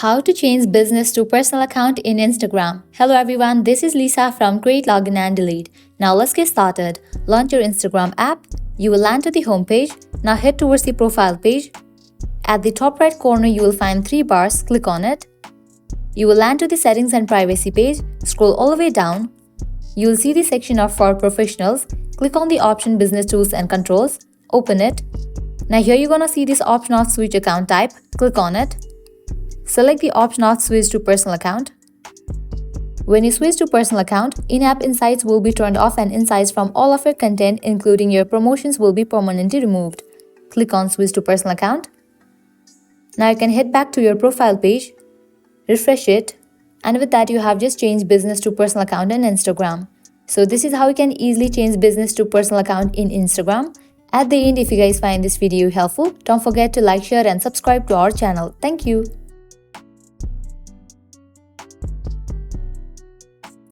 How to change business to personal account in Instagram. Hello everyone, this is Lisa from Create, Login and Delete. Now let's get started. Launch your Instagram app. You will land to the home page. Now head towards the profile page. At the top right corner, you will find 3 bars. Click on it. You will land to the settings and privacy page. Scroll all the way down. You will see the section of For Professionals. Click on the option Business Tools and Controls. Open it. Now here you're gonna see this option of Switch Account Type. Click on it. Select the option of Switch to Personal Account. When you switch to Personal Account, in-app insights will be turned off and insights from all of your content, including your promotions, will be permanently removed. Click on Switch to Personal Account. Now you can head back to your profile page, refresh it, and with that you have just changed business to personal account in Instagram. So this is how you can easily change business to personal account in Instagram. At the end, if you guys find this video helpful, don't forget to like, share and subscribe to our channel. Thank you.